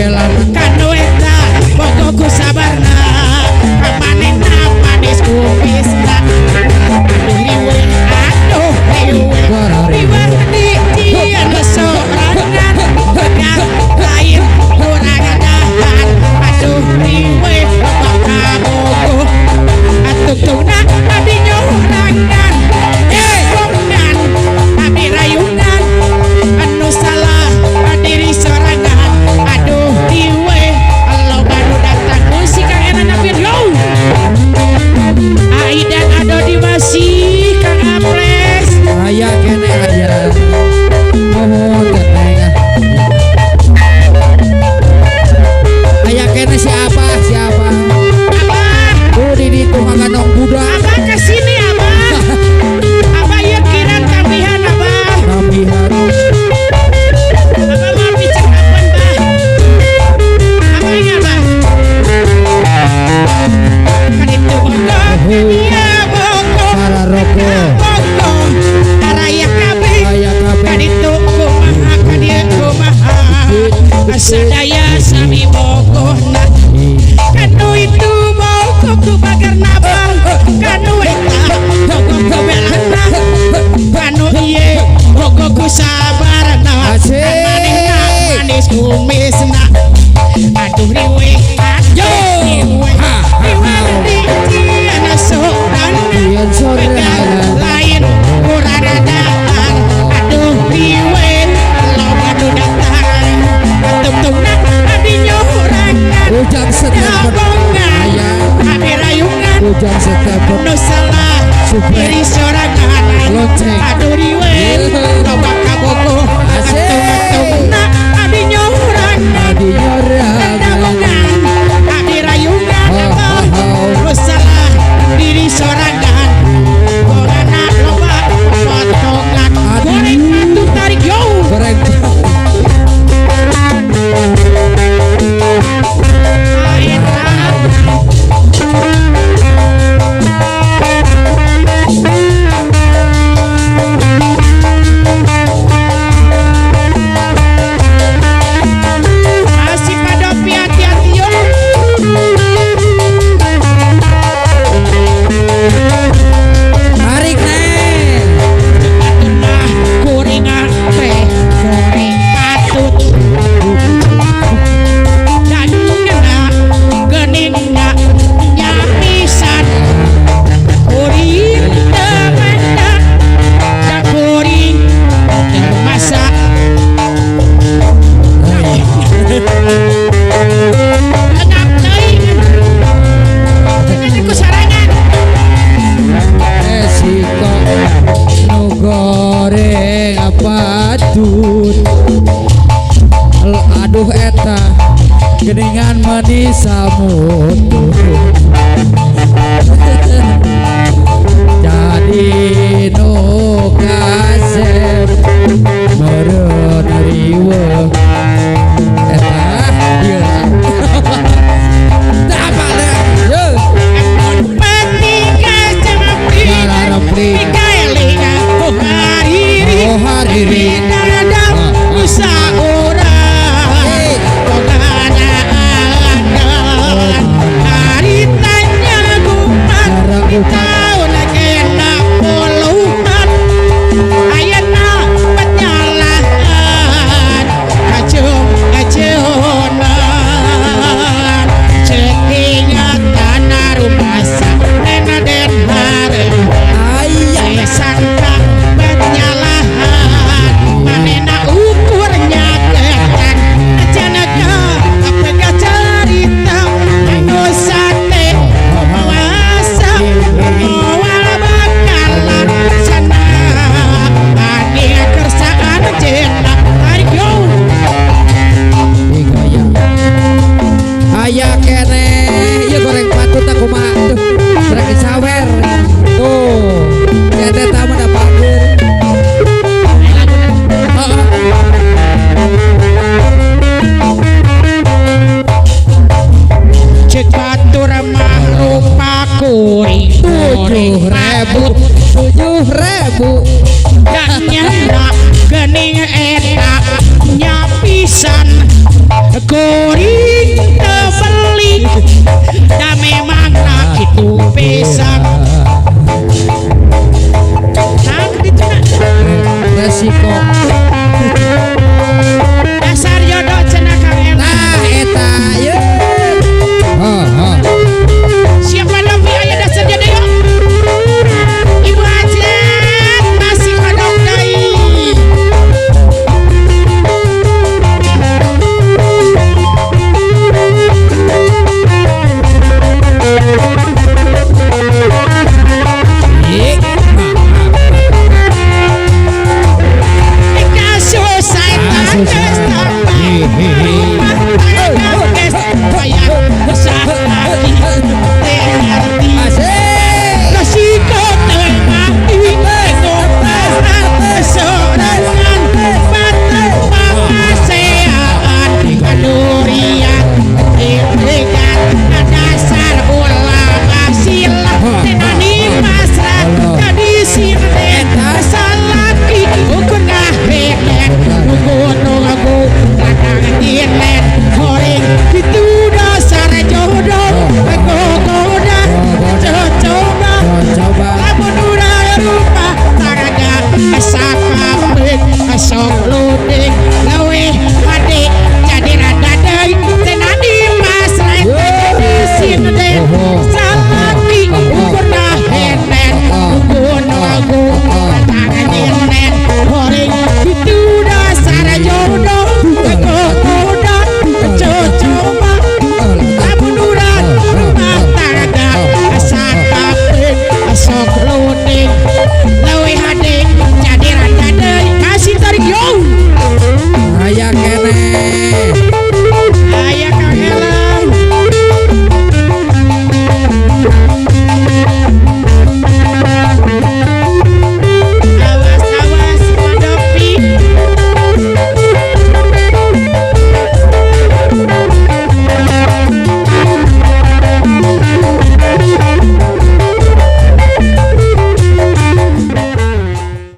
belan kanu eta pokokku sabarna kamanena manis kumisna riwe aduh riwe di jian sorangan dengan lain kurang adahan aduh riwe pakabogo atuk tuna adi nyorangan kongan abi rayungan anu salah diri sorangan aduh riwe lo baru datang musik kang enak napir yo Aidan ado di masih kang Aples aya kene aya mohon tenang aya kene siapa abah di tukang ganong budak abah kesini abah abah yuk kiran tambihan abah tambihan abah mau picek apaan bah abah ingat bah kan itu bongkok iya bongkok para rokok bongkok araya kabeh aya kabeh kan itu kumaha kan dia kumaha asadaya sami bogohna kanu itu bongkok ku bagar nabang kanu eta bongkok ku belana kanu iye bongkok ku sabarna manehna manis kumisna aduh riwe aduh riwe di jiana sorangan lain kurang adaan aduh riwe lo baru datang tung-tungna adi nyorangan ujang setep bongan abi rayungan ujang setep nu salah diri sorangan lonceng aduh riwe lo bakabogo tung-tungna adi nyorangan adi nyorangan bongan abi rayungan nu salah diri sorangan gorana loba potongan goreng atuh tarik yo goreng masih pada hati-hati yo tarik nih gorengan teh goreng patut dan kena geningna nyapisan goring temenda dan goring termasak enak teuing ku sarangan resiko nu goreng apa tut aduh eta geningan manis samutu jadi nu kasep meureun riwe eta ieu tah balik ye Petika Rempling. Mikaelinga oh hariri Oh, hariri. Dadam usa urang Pogana angan Haritanya gumat Tahun kena puluhan Ayana penyalaan Acung acunan Cekinya tanah rumasa Nena den harem sangka penyalahan manena ukurnya tekan janaga apega cerita anu sate masa moal bakalan sana adia kersaan jena tarik yo aya kene ieu goreng patut aku mah tuh goreng sawer tuh kene tamu dapakeun cek batur mah rupa kuring 7.000 dan nyana gening eta nyapisan kuring itu